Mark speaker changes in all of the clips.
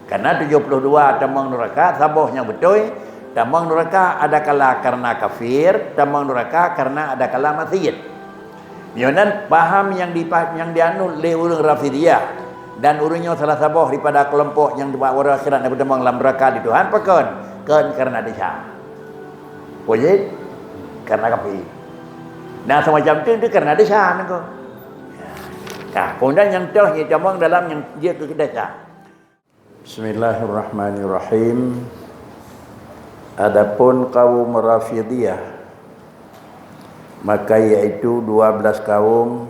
Speaker 1: Karena 72 tamang neraka saboh yang betul. Tamang neraka ada kala karena kafir, tamang neraka karena ada kala maksiat. Yonan paham yang dianut oleh orang Rafidiyah dan urungnya salah saboh daripada kelompok yang dibuat orang akhirat yang bertembang dalam neraka di Tuhan pakon karena dia. Wajib karena kafir. Nah semacam itu karena dia nengko. Nah, kemudian yang terakhir tamang dalam yang dia kedasa. Bismillahirrahmanirrahim. Adapun kaum Rafidiyah, maka iaitu 12 kaum,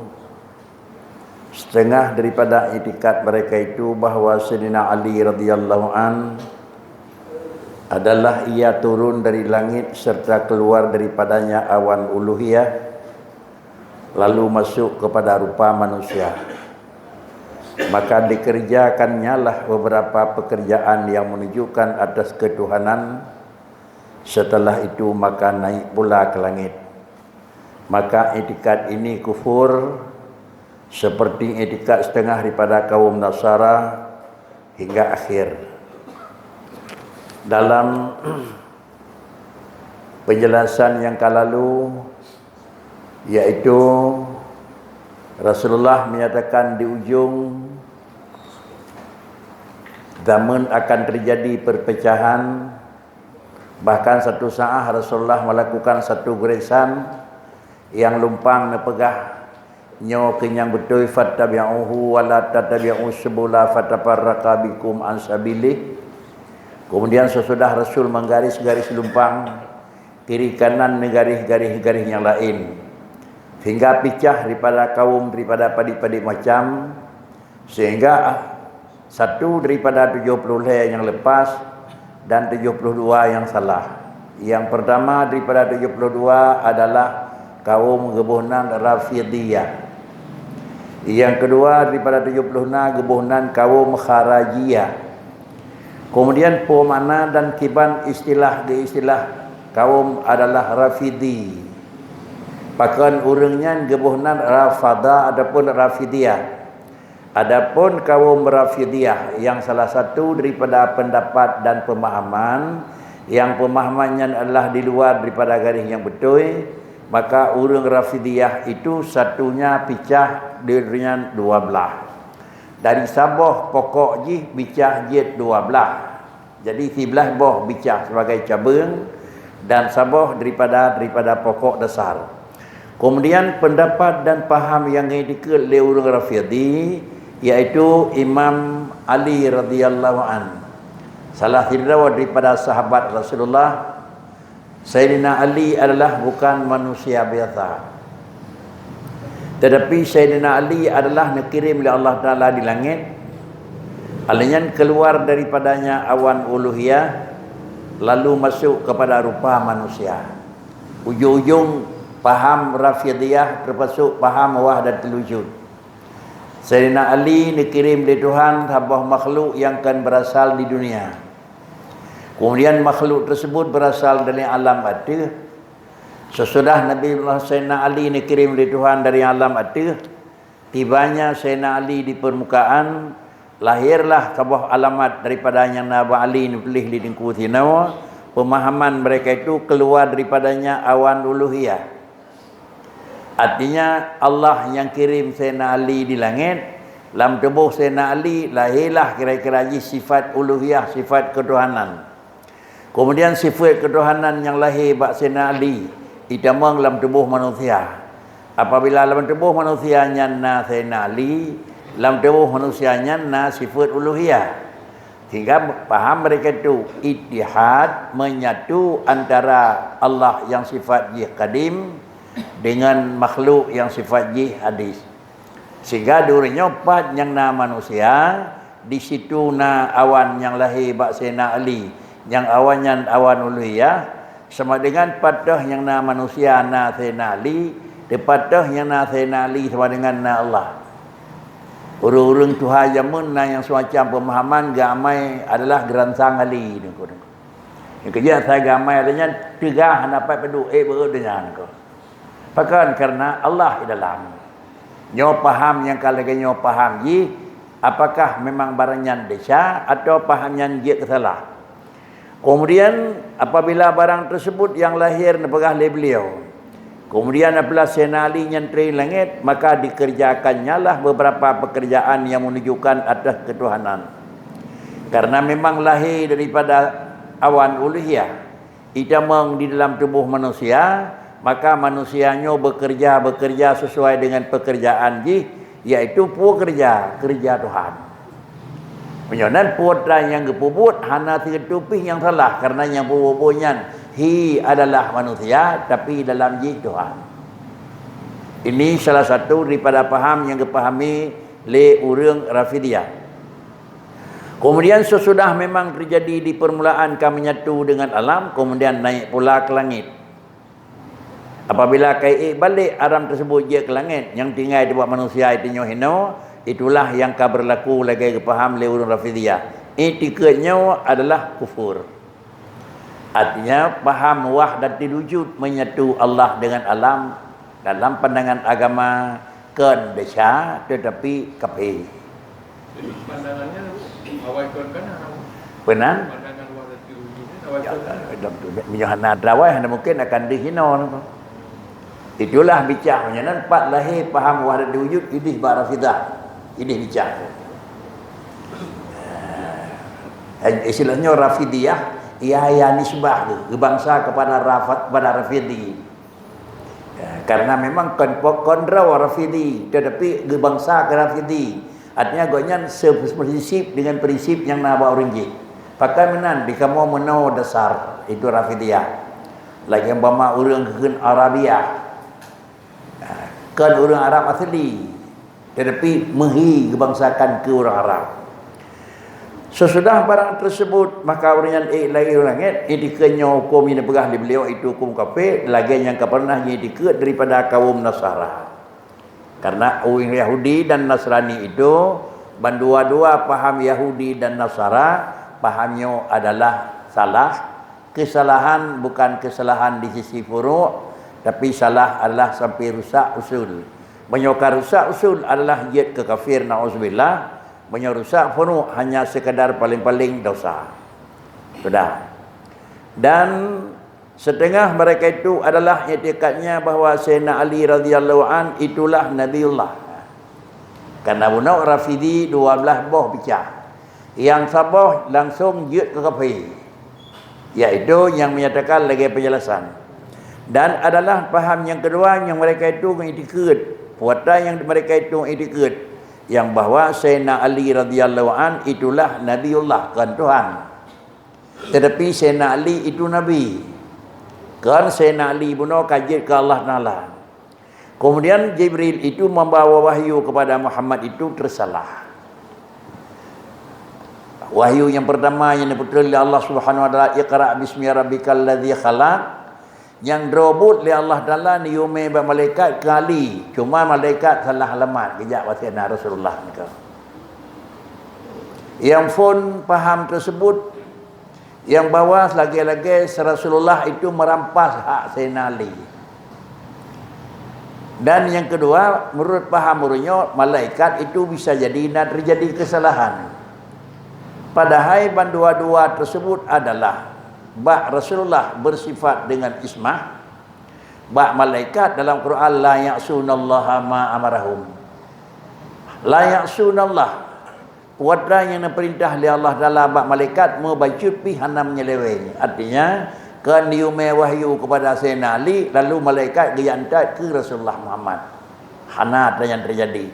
Speaker 1: setengah daripada itikat mereka itu bahawa Sayyidina Ali radhiyallahu an adalah ia turun dari langit serta keluar daripadanya awan uluhiyah lalu masuk kepada rupa manusia. Maka dikerjakannya lah beberapa pekerjaan yang menunjukkan atas ketuhanan. Setelah itu maka naik pula ke langit. Maka etikat ini kufur seperti etikat setengah daripada kaum Nasara hingga akhir. Dalam penjelasan yang lalu, yaitu Rasulullah menyatakan di ujung zaman akan terjadi perpecahan. Bahkan satu saat Rasulullah melakukan satu garisan yang lumpang nepegah nyo kenyang betul fattabi'uhu wa la tattabi'u subula fatafarraqa bikum an sabilih. Kemudian sesudah Rasul menggaris-garis lumpang kiri kanan garis-garis yang lain sehingga pecah daripada kaum daripada padi-padi macam, sehingga satu daripada 70 yang lepas dan 72 yang salah. Yang pertama daripada 72 adalah kaum gebunan Rafidiyah. Yang kedua daripada 76 gebunan kaum Kharijiyah. Kemudian pemakna dan kiban istilah kaum adalah Rafidi. Bahkan urangnya gebunan Rafada ataupun Rafidiyah. Adapun kaum Rafidiyah yang salah satu daripada pendapat dan pemahaman yang pemahamannya adalah di luar daripada garis yang betul, maka urang Rafidiyah itu satunya pecah dirinya 12. Dari saboh pokok ji pecah je 12. Jadi 13 boh pecah sebagai cabang dan saboh daripada pokok dasar. Kemudian pendapat dan paham yang dikir oleh urang Rafidi yaitu Imam Ali radhiyallahu an, salah satu daripada sahabat Rasulullah. Sayyidina Ali adalah bukan manusia biasa, tetapi Sayyidina Ali adalah dikirim oleh Allah Ta'ala di langit. Alanya keluar daripadanya awan uluhiyah lalu masuk kepada rupa manusia. Ujung-ujung paham Rafidiyah termasuk paham wahdatul wujud. Sayyidina Ali dikirim oleh Tuhan sebuah makhluk yang akan berasal di dunia. Kemudian makhluk tersebut berasal dari alam atiq. Sesudah Nabi Sayyidina Ali dikirim oleh Tuhan dari alam atiq, tibanya Sayyidina Ali di permukaan, lahirlah sebuah alamat daripada yang Nabi Ali ditulis di dingkuti nawa. Pemahaman mereka itu keluar daripadanya awan uluhiyah. Artinya Allah yang kirim Sayyidina Ali di langit, dalam tubuh Sayyidina Ali lahirlah kira-kira sifat uluhiyah, sifat ketuhanan. Kemudian sifat ketuhanan yang lahir bak Sayyidina Ali ditamang dalam tubuh manusia. Apabila dalam tubuh manusianya na Sayyidina Ali, dalam tubuh manusianya na sifat uluhiyah. Sehingga paham mereka itu ittihad, menyatu antara Allah yang sifat qadim dengan makhluk yang sifat hadis. Sehingga durinya empat yang na manusia, di situ na awan yang lahir bak Sayyidina Ali, yang awannya awan uluhiyah, sama dengan patah yang na manusia na Sayyidina Ali, dipatah yang na Sayyidina Ali sama dengan na Allah. Urung-urung Tuhan jamun na yang semacam pemahaman gamai adalah geransang Ali. Yang kerja saya gamai adanya tiga dapat peduk dengan kau. Bahkan karena Allah di dalam. Nyo paham yang kalau nyo paham ji apakah memang barangnya desa atau pahamnya dia kesalah. Kemudian apabila barang tersebut yang lahir nepegah oleh beliau, kemudian apabila Sayyidina Ali nyentri langit, maka dikerjakannya lah beberapa pekerjaan yang menunjukkan atas ketuhanan. Karena memang lahir daripada awan uluhiyah, idamang di dalam tubuh manusia, maka manusianya bekerja sesuai dengan pekerjaan yaitu kerja Tuhan. Menyonan putra yang kepubut hana tertupih yang salah, karena yang puputnya adalah manusia tapi dalam Tuhan. Ini salah satu daripada paham yang dipahami oleh orang Rafidiyah. Kemudian sesudah memang terjadi di permulaan kami menyatu dengan alam, kemudian naik pula ke langit. Apabila kai balik alam tersebut je ke langit, yang tinggal di buat manusia itu nyohino, itulah yang berlaku lagi kepaham oleh orang Rafidiyah. Etikanya adalah kufur. Artinya paham wahdatul wujud, menyatu Allah dengan alam dalam pandangan agama kendesa tetapi kafir.
Speaker 2: Jadi pandangannya awal kan
Speaker 1: benar?
Speaker 2: Pandangan wahdatul wujud ini awal
Speaker 1: Menyohana drawai hanya mungkin akan dihina. Itulah bicaranya nampak lahir paham wahdatul wujud ini Rafidiyah. Ini bicara. Istilahnya Rafidiyah, ia nisbah ke bangsa kepada Rafidi. Karena memang kontra Rafidi, tetapi ke bangsa ke Rafidi. Artinya gonya seprinsip dengan prinsip yang nak bawa orang je. Pakai menan di kamu menau dasar itu Rafidiyah. Lagi yang bama orang ke Arabia. Kan orang Arab asli. Tetapi mengebangsakan ke orang Arab. Sesudah barang tersebut, maka orang yang lagi langit, etikanya hukum yang dipegah di beliau itu hukum kafir, lagi yang pernah etika daripada kaum Nasara. Karena orang Yahudi dan Nasrani itu, dua-dua paham Yahudi dan Nasara, pahamnya adalah salah. Kesalahan bukan kesalahan di sisi furu', tapi salah adalah sampai rusak usul. Menyokar rusak usul adalah jid ke kafir, na'udzubillah. Menyorusak furu' hanya sekadar paling-paling dosa. Sudah. Dan setengah mereka itu adalah etikatnya bahawa Sayyidina Ali radhiyallahu an itulah Nabiullah. Karena bunuh Rafidi 12 boh pecah. Yang sabah langsung jid ke kafir. Iaitu yang menyatakan lagi penjelasan. Dan adalah paham yang kedua yang mereka itu mengikut. Puatan yang mereka itu itikad yang bahawa Sayyidina Ali radhiyallahu an itulah Nabiullah, kan Tuhan. Tetapi Sayyidina Ali itu Nabi. Kan Sayyidina Ali bunuh kajit ke Allah Ta'ala. Kemudian Jibril itu membawa wahyu kepada Muhammad itu tersalah. Wahyu yang pertama yang diputar oleh Allah Subhanahu wa taala, Iqra' bismi rabbikal ladzi khalaq. Yang dirobot oleh Allah Ta'ala ni yume malaikat kali. Cuma malaikat salah alamat. Kejap wasiat Rasulullah ni kau. Yang pun faham tersebut, yang bawa lagi-lagi Rasulullah itu merampas hak Sayyidina Ali. Dan yang kedua, menurut paham muridnya, malaikat itu bisa jadi dan terjadi kesalahan. Padahal dua-dua tersebut adalah bak Rasulullah bersifat dengan ismah, bak malaikat dalam Quran la ya'sunallaha ma amarahum. La ya'sunallah, wadra yang perintah oleh Allah dalam bak malaikat membaca pi hana menyeleweng. Artinya kan diume wahyu kepada Sayyidina Ali, lalu malaikat diantar ke Rasulullah Muhammad. Hana yang terjadi.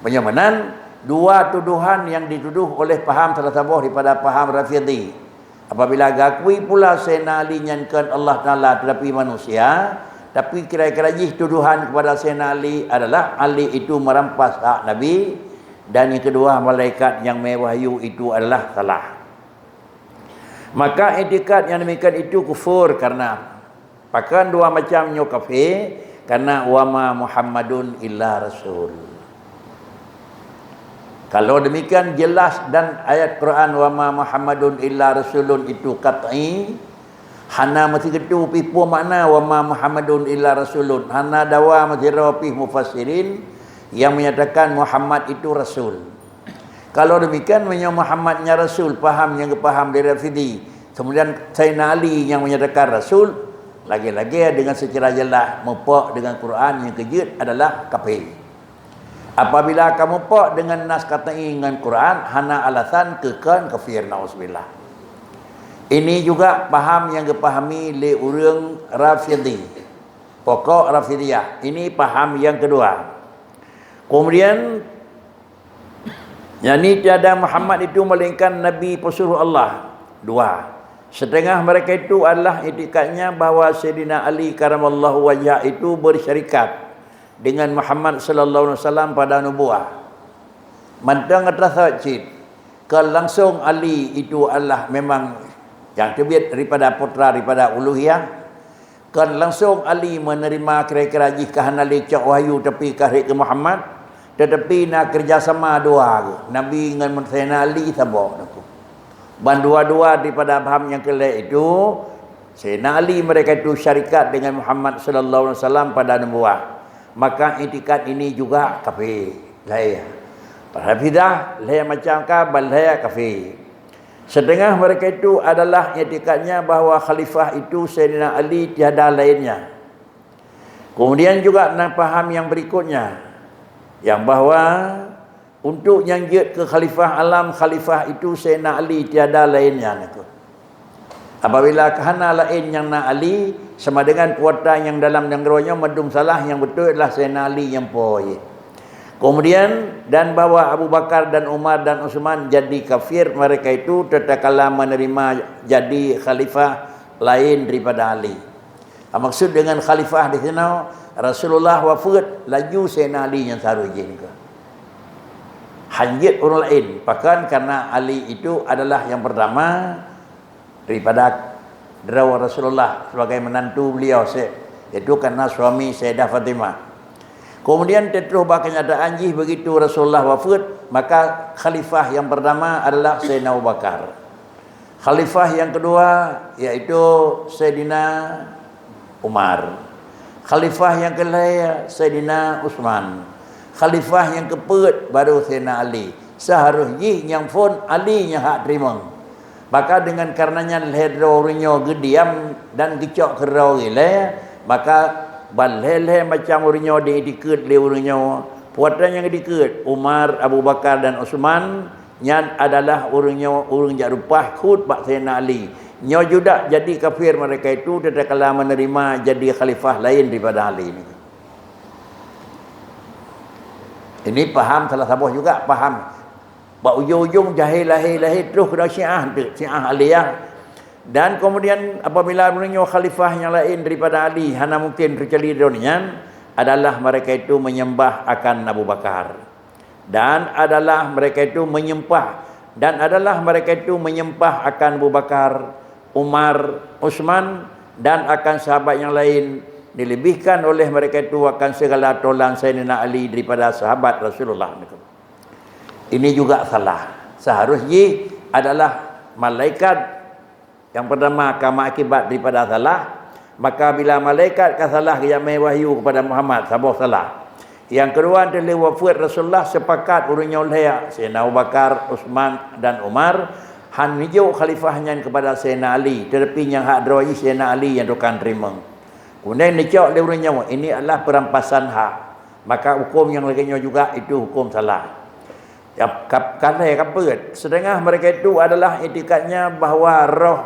Speaker 1: Bagaimana dua tuduhan yang dituduh oleh paham salah satu daripada paham Rafidi. Apabila gakui pula Sayyidina Ali nyankan Allah Ta'ala tetapi manusia, tapi kira-kira tuduhan kepada Sayyidina Ali adalah Ali itu merampas hak Nabi, dan yang kedua malaikat yang mewahyu itu adalah salah. Maka etikat yang demikian itu kufur, karena pakan dua macamnya kafir, karena wama Muhammadun illa rasul. Kalau demikian jelas dan ayat Quran wama Muhammadun illa rasulun itu qat'i, hana mesti ketu pipu makna wama Muhammadun illa rasulun, hana dawa mesti rapi mufassirin yang menyatakan Muhammad itu rasul. Kalau demikian menyo Muhammadnya Rasul, faham yang kepaham dari Rafidi. Kemudian Sayyidina Ali yang menyatakan Rasul, lagi-lagi dengan secara jelas mepok dengan Quran yang kejut adalah kafir. Apabila kamu pok dengan nas kata dengan Quran, hana alasan kekan kafir, na'udzubillah. Ini juga paham yang dipahami oleh orang Rafidi, pokok Rafidiyah. Ini paham yang kedua. Kemudian yani tiada Muhammad itu melainkan Nabi pesuruh Allah. Dua. Setengah mereka itu adalah itikadnya bahawa Sayyidina Ali karamallahu wajhah itu bersyarikat dengan Muhammad sallallahu alaihi wasallam pada nubuah. Mantang atas cid. Kalau langsung Ali itu adalah memang yang terbit daripada putra daripada uluhiyah. Kan langsung Ali menerima kira-kira jika Ali cak wahyu tapi kahrik ke Muhammad, tetapi nak kerjasama dua ke Nabi dengan Sayyidina Ali sabok aku. Ban dua-dua daripada paham yang kelak itu Sayyidina Ali mereka itu syarikat dengan Muhammad sallallahu alaihi wasallam pada nubuah. Maka itikad ini juga kafir. Lahir. Rafidah lahir macam kabal lahir kafir. Setengah mereka itu adalah itikadnya bahawa khalifah itu Sayyidina Ali tiada lainnya. Kemudian juga nak faham yang berikutnya, yang bahawa untuk nyanjut ke khalifah alam, khalifah itu Sayyidina Ali tiada lainnya. Apabila kahana lain yang nak Ali, sama dengan kuota yang dalam negerinya madum salah, yang betul adalah Sayyidina Ali yang poye. Kemudian dan bahawa Abu Bakar dan Umar dan Utsman jadi kafir, mereka itu tatkala menerima jadi khalifah lain daripada Ali. Maksud dengan khalifah di sini Rasulullah wafat, laju Sayyidina Ali yang sarujin ke. Hanjit orang lain, bahkan karena Ali itu adalah yang pertama daripada derawa Rasulullah sebagai menantu beliau, itu karena suami Sayyidah Fatimah. Kemudian terus kenyataan jih begitu Rasulullah wafat, maka khalifah yang pertama adalah Sayyidina Abu Bakar. Khalifah yang kedua yaitu Sayyidina Umar. Khalifah yang kelaya Sayyidina Utsman. Khalifah yang keempat baru Sayyidina Ali. Seharusnya yang pun Ali yang hak terima. Maka dengan karenanya lehornya gediam dan gicok kerau gila, maka balhe macam orangnya diikut le orangnya. Puatan yang diikut Umar, Abu Bakar dan Utsman nyan adalah orangnya orang jak rupah khut bak Sayyidina Ali. Nyo juga jadi kafir mereka itu tatkala menerima jadi khalifah lain daripada Ali ini. Ini paham salah sabuh juga paham. Bak ujung-ujung jahil lahir terus kena Syiah Aliyah. Dan kemudian apabila menunjuk khalifah yang lain daripada Ali, hana mungkin terceli dunia adalah mereka itu menyembah akan Abu Bakar. Dan adalah mereka itu menyembah akan Abu Bakar, Umar, Utsman dan akan sahabat yang lain, dilebihkan oleh mereka itu akan segala tolong Sayyidina Ali daripada sahabat Rasulullah. Ini juga salah. Seharusnya adalah malaikat yang pertama kama akibat daripada salah, maka bila malaikat kasalah yang wahyu kepada Muhammad sabuh salah. Yang kedua adalah wafat Rasulullah sepakat urungnya oleh Sayyidina Abu Bakar, Utsman dan Umar han hijau khalifahnya kepada Sayyidina Ali, tetapi yang hak drawai Sayyidina Ali yang dokan terima. Kemudian dicok oleh urungnya ini adalah perampasan hak. Maka hukum yang lainnya juga itu hukum salah. Karena kapet setengah mereka itu adalah itikadnya bahawa roh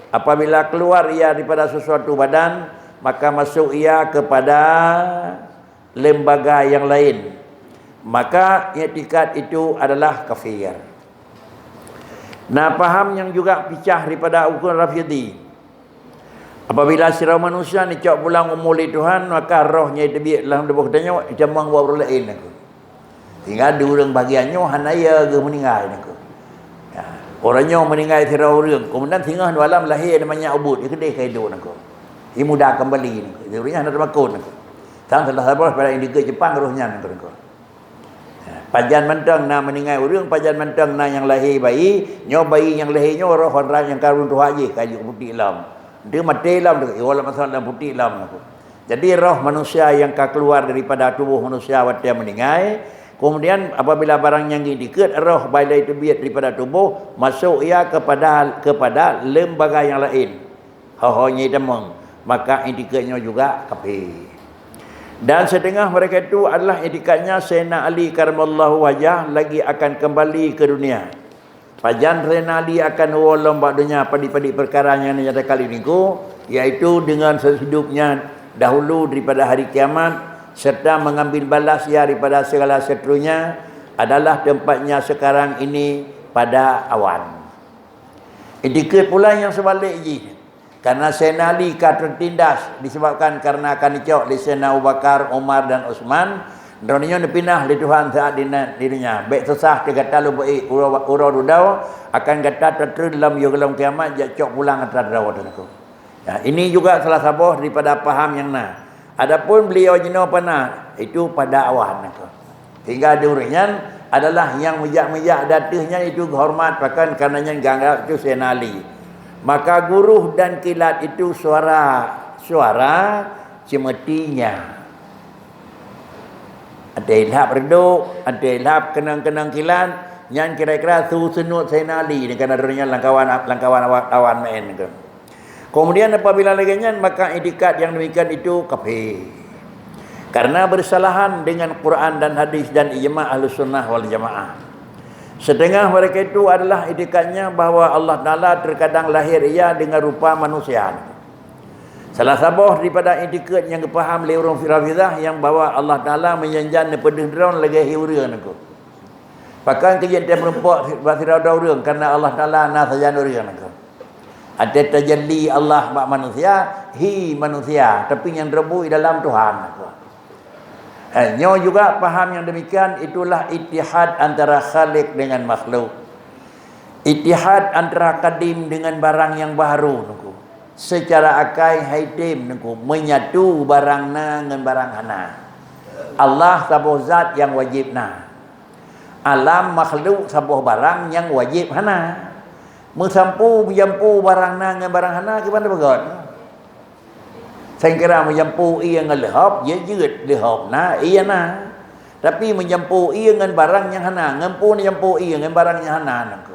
Speaker 1: apabila keluar ia daripada sesuatu badan, maka masuk ia kepada lembaga yang lain, maka itikad itu adalah kafir. Nah, paham yang juga pecah daripada hukum Rafidi, apabila sirah manusia ni cak pulang umuli Tuhan, maka rohnya itu biar dalam debu katanya jamang buat lain aku. Tinggal dua orang bagiannya hanaya ke meninggal aku. Ya, orangnya meninggal sirah orang, kemudian tinggal dalam lahir namanya ubud, dia kedai hidup aku. Dia mudah kembali aku. Dia orangnya hendak makun aku. Tang salah sabar pada indika Jepang rohnya aku. Pajan mentang na meninggal orang, pajan mentang na yang lahir bayi, nyo bayi yang lahirnya roh orang yang karun tu haji kayu putih lam. Dia mati lam tu, wala masalah putih lam aku. Jadi roh manusia yang keluar daripada tubuh manusia waktu meninggal, Kemudian apabila barang yang diikat, roh bila itu biat daripada tubuh, masuk ia kepada lembaga yang lain. Hohonya demang, maka itikatnya juga kafir. Dan setengah mereka itu adalah itikatnya Sayyidina Ali karamallahu wajah lagi akan kembali ke dunia. Pajan Sayyidina Ali akan wolong bak dunia padi-padi perkara yang nyata kali niku, iaitu dengan sehidupnya dahulu daripada hari kiamat, serta mengambil balas ia daripada segala seterunya, adalah tempatnya sekarang ini pada awan. Itikad pula yang sebalik je. Karena Sayyidina Ali tertindas disebabkan karena akan dicok oleh Sayyidina Abu Bakar, Umar dan Uthman. Dunia pindah di Tuhan saat di dunia. Baik sesah dia kata lu baik urau dudau akan kata terus dalam yugelam kiamat jak cok pulang atas dawat aku. Ya, ini juga salah satu daripada paham yang nah. Adapun beliau jenuh pernah itu pada awan aku. Hingga diurutnya adalah yang mejak-mejak datihnya itu hormat bahkan karenanya ganggap itu Sayyidina Ali. Maka guruh dan kilat itu suara cemetinya. Ada ilhab reduk, ada ilhab kenang-kenang kilat, yang kira-kira senut Sayyidina Ali dengan adanya langkawan awan main ke. Kemudian apabila laginya maka itikad yang demikian itu kafir. Karena bersalahan dengan Quran dan hadis dan ijma' Ahlus Sunnah wal Jamaah. Setengah mereka itu adalah itikadnya bahawa Allah Ta'ala terkadang lahir ia dengan rupa manusia. Salah satu daripada itikad yang dipaham oleh orang Rafidah yang bahawa Allah Ta'ala menjanjan daripada drone lagi hiuran aku. Bahkan kejadian merempak Rafidah orang karena Allah Ta'ala nak saja orang aku. Ada tajalli Allah bak manusia, manusia, tapi yang terbui dalam Tuhan aku. Nyo juga paham yang demikian, itulah ittihad antara khalik dengan makhluk. Ittihad antara kadim dengan barang yang baru niku. Secara akai haitim niku menyatu barang na dengan barang hana. Allah sabuh zat yang wajib na. Alam makhluk sabuh barang yang wajib hana. Mensampu barang na dengan barang hana ke mana bagot? Saya kira menjampu ia dengan lehap, ia jerit lehap na, ia na. Tapi menjampu ia dengan barang yang hana, ngempu menjampu ia dengan barang yang hana nak.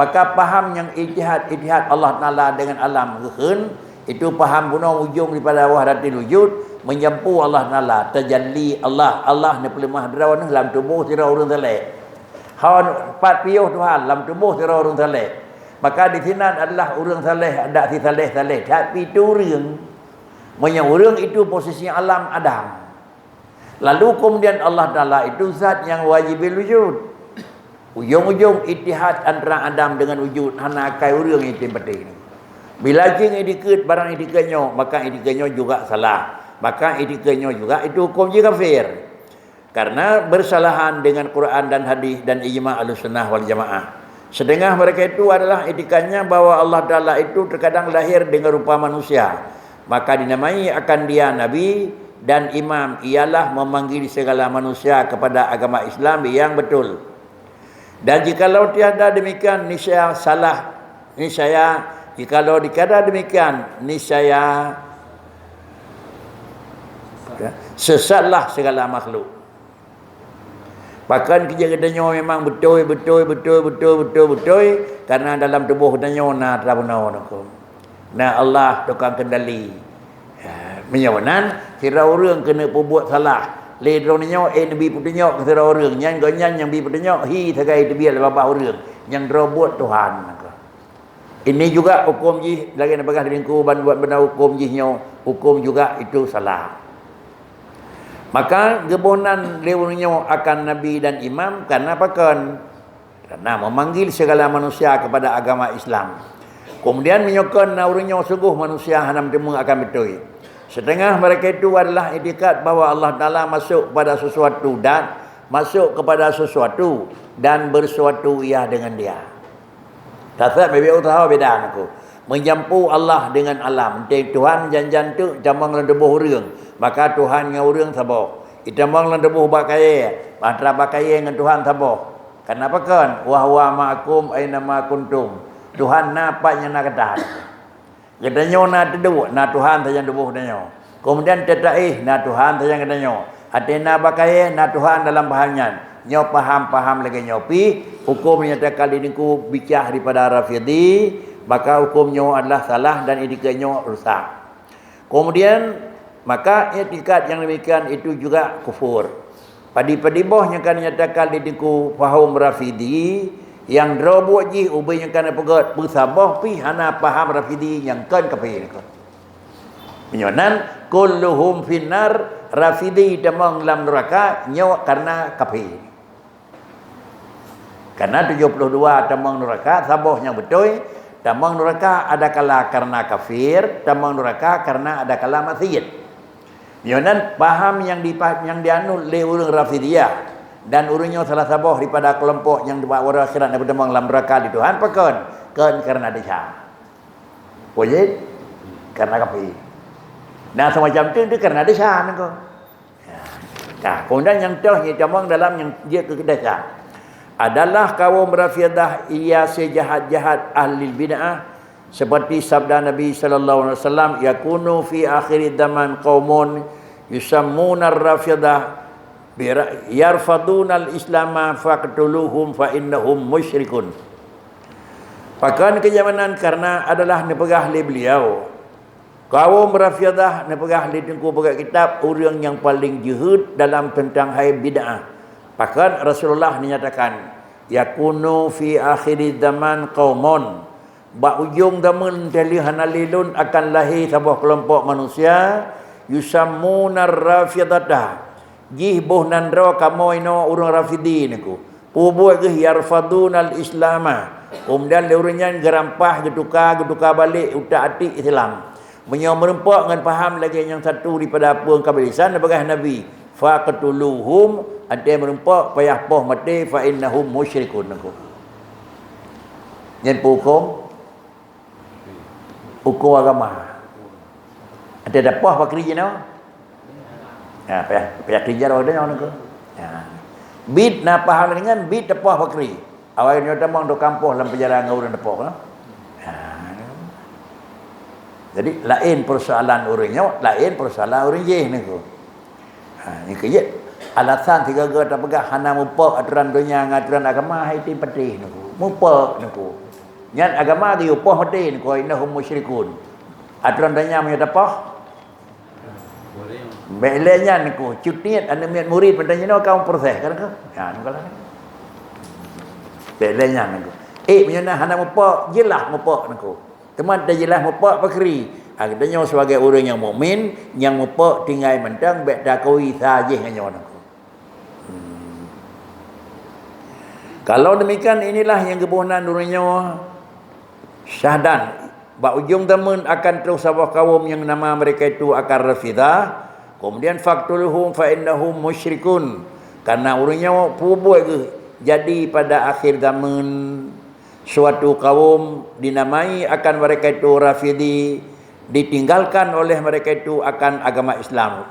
Speaker 1: Maka faham yang ittihad Allah Taala dengan alam kehen, itu faham guna ujung daripada wahdatul wujud, menjampu Allah Taala, tajalli Allah ni pelemah derawan dalam tubuh sira urang saleh. Hawan pat piuh Tuhan dalam tubuh sira urang saleh. Maka di sini adalah urang saleh, ada si saleh, tapi turun. Orang itu posisi alam Adam. Lalu kemudian Allah Ta'ala itu zat yang wajibil wujud. Ujung-ujung ittihad antara Adam dengan wujud hana akai orang itu penting. Bila jing itikad barang itikadnya, maka itikadnya juga salah. Maka itikadnya juga itu hukum je kafir. Karena bersalahan dengan Quran dan hadis dan ijma' Ahlus Sunnah wal Jamaah. Setengah mereka itu adalah itikadnya bahawa Allah Ta'ala itu terkadang lahir dengan rupa manusia. Maka dinamai akan dia Nabi dan Imam ialah memanggil segala manusia kepada agama Islam yang betul. Dan jikalau tiada demikian niscaya salah, niscaya jikalau dikata demikian niscaya sesatlah segala makhluk. Bahkan kerja-kerjanya memang betul karena dalam tubuh katanya na trabunau nak. Nah Allah tukang kendali. Menyawanan kira orang kena perbuat salah. Le dronyo nabi putunya kira orang nyan gonyan yang bi putunya tagai tebial bapa orang yang robot Tuhan. Ini juga hukum ji lagi nak bagah lingku buat benda hukum jihnya hukum juga itu salah. Maka gebonan lewunya akan nabi dan imam karena apakan? Karena memanggil segala manusia kepada agama Islam. Kemudian menyokong naurnya sungguh manusia hanam temu akan betul. Setengah mereka itu adalah itikad bahawa Allah Ta'ala masuk kepada sesuatu dan bersuatu ia dengan dia. Tasat bebek utawa beda aku. Menjampu Allah dengan alam. Tuhan janjan tu jambang lan debuh urang. Maka Tuhan dengan urang sabar. Itambang lan debuh bakaya. Antara bakaya dengan Tuhan sabar. Kenapa kan? Wa huwa ma'akum aina ma kuntum. Tuhan napaknya nak kata. Katanya nak teduh, nak Tuhan saja debuh katanya. Kemudian tetaih nak Tuhan saja katanya. Atena bakai na Tuhan dalam bahannya. Nyo paham lagi nyopi hukum menyatakan diriku bicah daripada Rafidi, maka hukumnya adalah salah dan etikanya rusak. Kemudian maka etikat yang demikian itu juga kufur. Padi-padi bohnya kan nyatakan diriku faham Rafidi yang drobok ji ubainya kan pegat bersabah pi hana paham Rafidi yang kan kafir ko. Menyonan kulluhum finnar Rafidi demang dalam neraka nyawa karena kafir. Karena 72 tamang neraka sabah yang betul, tamang neraka ada kala karena kafir, tamang neraka karena ada kala maksiat. Yonan paham yang dianut oleh orang Rafidiyah dan urangnya salah sabah daripada kelompok yang dibawa orang akhirat daripada tamang dalam neraka di Tuhan pakon kan karena dosa. Wajib karena kafir. Nah semacam itu karena dosa nengko. Nah, kemudian yang terakhir tamang dalam yang dia kedosa adalah kaum Rafidah ia sejahat-jahat ahli bid'ah seperti sabda Nabi sallallahu alaihi wasallam yakunu fi akhir zaman qaumun yusammuna ar-rafidah yarfaduna al-islam faqtuluhum fa innahum musyrikun. Pakan kejamanan karena adalah nepegah li beliau kaum Rafidah nepegah li tengku pegat kitab orang yang paling jehud dalam tentang hai bid'ah. Bahkan Rasulullah menyatakan yakunu fi akhir zaman qaumun ba ujung zaman talihan alilun akan lahir sebuah kelompok manusia yusammuna ar-rafidata jihbuh nandro kamoino urang rafidi niku pubuh ge yarfadunal islama kemudian leurnya gerampah geduka balik utak atik Islam menyomrempak dengan paham lagi yang satu daripada apa kebalisan sebagai nabi faqtuluhum ada yang merempak payah poh mati fa innahum musyrikun aku. Nyen hukum agama. Ada dapah pak kerja no? Ya, payah kerja dah ada aku. Ya. Bid na paham dengan bid dapah pak kerja. Awalnya tamang do kampung dalam penjara ngau dan dapah. Ya. Jadi lain persoalan orangnya, lain persoalan orang je niku. Ha, ni kerja alasan tiga gak tak pegah hana mupak aturan dunia aturan agama hai ti pedih niku mupak niku nyat agama dia upah pedih niku innahum musyrikun aturan dunia punya apa belenya niku cutiat anda miat murid pedanya no kaum proses kan ke ha niku lah belenya niku punya hana mupak jelas mupak niku teman dah jelas mupak pakri katanya sebagai orang yang mukmin yang mupak tinggal mentang bek dakoi saja hanya niku. Kalau demikian inilah yang kebunan dunia syahdan. Bak ujung zaman akan terus sebuah kaum yang nama mereka itu akan Rafidah. Kemudian faqtuluhum fa innahum musyrikun. Karena orangnya pubuh jadi pada akhir zaman suatu kaum dinamai akan mereka itu Rafidi, ditinggalkan oleh mereka itu akan agama Islam.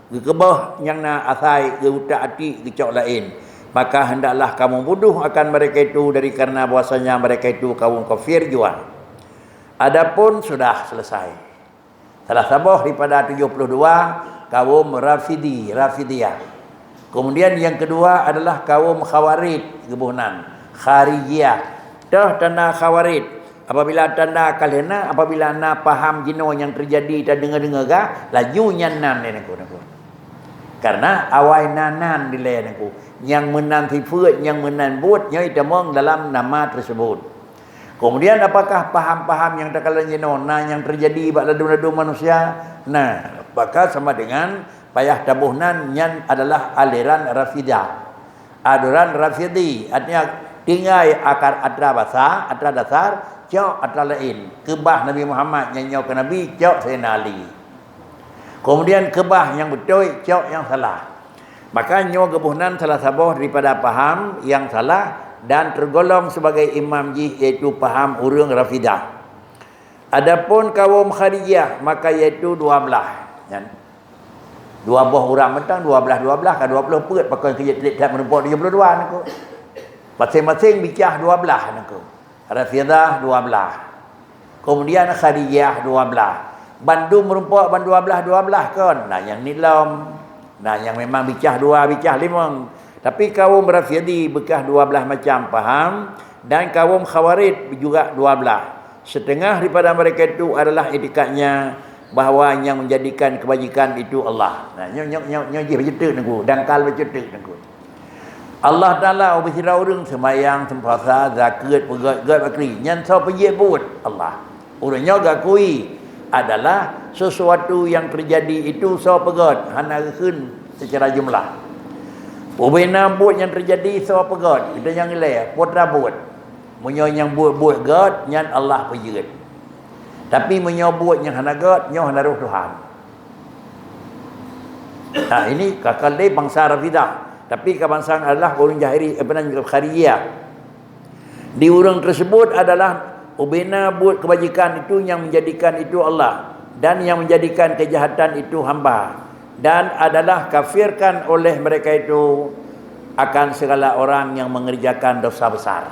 Speaker 1: Kebah yang na asai ke utak hati kecok lain. Maka hendaklah kamu bodoh akan mereka itu dari karena bahwasanya mereka itu kaum kafir jua. Adapun sudah selesai. Salah sabah daripada 72 kaum Rafidiyah. Kemudian yang kedua adalah kaum Khawarij kebunan, Kharijiyah. Dah tanda Khawarij. Apabila tanda kalena apabila anda paham jino yang terjadi dan dengar-dengar ga laju nyanan ni aku. Karena awai nanan dilai aku. Yang menanti fuat, yang menanbut, yang itamong dalam nama tersebut. Kemudian apakah paham-paham yang tak kalah jenona yang terjadi pada ladu-ladu manusia? Nah, apakah sama dengan payah tabuhnan yang adalah aliran Rafidah. Aliran Rafidi, artinya tinggal akar atra dasar, jauh atra lain. Kebah Nabi Muhammad yang nyau ke Nabi, jauh Sayyidina Ali. Kemudian kebah yang betul, jauh yang salah. Maka nyawa kebuhnan salah sabah daripada paham yang salah dan tergolong sebagai imam jih iaitu paham urang Rafidah. Adapun kaum Kharijiyah maka iaitu 12. Ya. 12 orang mentang 12 ke 20 perut pakai kerja tak menempok 72 niku. Masing-masing bicah 12 niku. Rafidah 12. Kemudian Kharijiyah 12. Bandung merempok ban 12 kan. Nah yang nilam Nah, yang memang bicah 2, bicah 5. Tapi kaum Rafidhi bekah 12 macam faham, dan kaum Khawarij juga 12. Setengah daripada mereka itu adalah itikadnya bahawa yang menjadikan kebajikan itu Allah. Nah, nyok bercetuk nengku, dangkal bercetuk nengku. Allah Ta'ala obisira orang semayang, sempasa, zakat, pegat bakri. Yang so pergi buat Allah. Orangnya gakui adalah sesuatu yang terjadi itu so pegat. Hana khun secara jumlah. Ubena buat yang terjadi so pegat. Kita yang nilai, potra buat. Menyo yang buat God, yang Allah pergi. Tapi menyo buat yang hana God, yang hana roh Tuhan. Nah, ini kakak dia bangsa Rafidah. Tapi kebangsaan adalah orang Jahiri, Kharijiyah. Di orang tersebut adalah ubena buat kebajikan itu yang menjadikan itu Allah, dan yang menjadikan kejahatan itu hamba, dan adalah kafirkan oleh mereka itu akan segala orang yang mengerjakan dosa besar.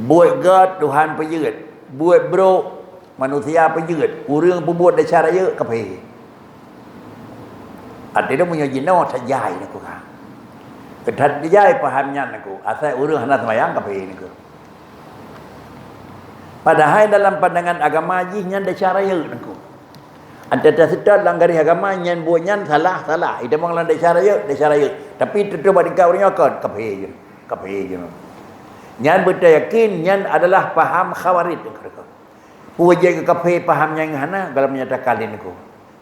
Speaker 1: Buat God Tuhan pejerit, buat bro manusia pejerit, orang pembuat dasar raya kafir. Artinya punya jinau sajai nak kan. Kedat dijai pahamnya aku. Asal urang hendak sembahyang kafir niku. Padahal dalam pandangan agama jinya ada cara ya niku. Ada sedar langgari agama nyan buatnya salah. Ida mong lan ada cara ya. Tapi tetap dikau nya kan kafir je. Nyan betul yakin nyan adalah paham Khawarij niku. Puja ke kafir paham yang hana dalam menyatakan niku.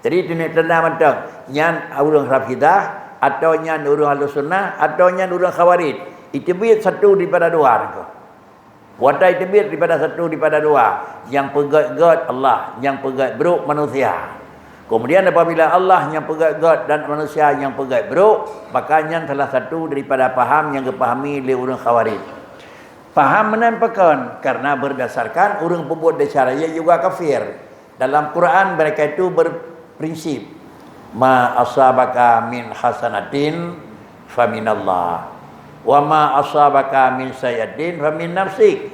Speaker 1: Jadi ini tanda mentang nyan orang Rafidah atau nyan orang Ahlussunnah atau nyan orang Khawarij. Itu biar satu daripada dua niku. Watai itu biar daripada satu daripada dua. Yang pegat God Allah, yang pegat buruk manusia. Kemudian apabila Allah yang pegat God dan manusia yang pegat buruk, maka nyan salah satu daripada paham yang dipahami oleh orang Khawarij. Paham menampakkan karena berdasarkan orang pembuat dasar raya juga kafir. Dalam Quran mereka itu prinsip ma asabaka min hasanatin faminallah wa ma asabaka min sayyi'atin famin nafsik.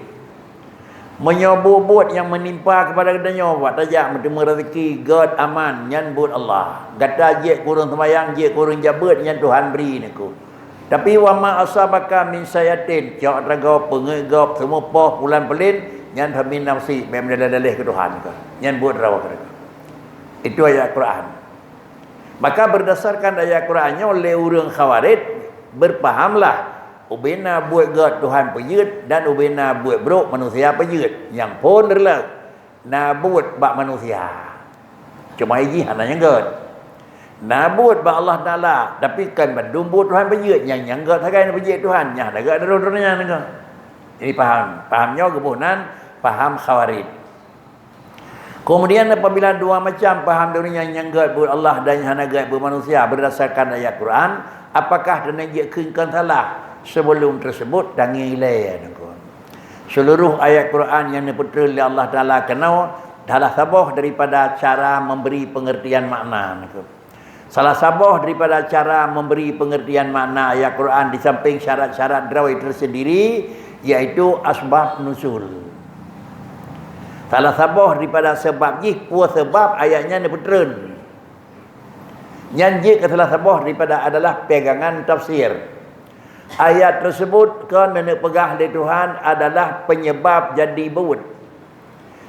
Speaker 1: Menyebut yang menimpa kepada katanya buat tajak menerima rezeki God aman nyan buat Allah. Kata je kurang sembahyang, je kurang jabat nyan Tuhan beri niku. Tapi wa ma asabaka min sayyi'atin cak raga pengegap semua poh bulan pelin nyan famin nafsik memang ke Tuhan niku. Nyan buat rawa ke. Itu ayat Quran. Maka berdasarkan ayat Qurannya oleh orang Khawarij berpahamlah ubena buat God Tuhan penyet dan ubena buat buruk manusia penyet. Yang pun adalah nabut bak manusia. Cuma ini hanya God. Nabut bak Allah Taala, tapi kan bandung buat Tuhan penyet yang God hagai penyet Tuhan. Yang ada God ada nego. Ini paham. Pahamnya kebunan paham Khawarij. Kemudian apabila dua macam faham dunia yang gaib buat Allah dan yang gaib buat manusia berdasarkan ayat Quran, apakah dan dijadikan salah sebelum tersebut dan nilai seluruh ayat Quran yang diputar oleh Allah Taala kena adalah sabah daripada cara memberi pengertian makna. Salah sabah daripada cara memberi pengertian makna ayat Quran di samping syarat-syarat drawai tersendiri, iaitu asbab nuzul. Salah sabah daripada sebab jih puas sebab ayatnya ni puteren. Nyanji ke salah sabah daripada adalah pegangan tafsir. Ayat tersebut kan nenek pegah dari Tuhan adalah penyebab jadi buat.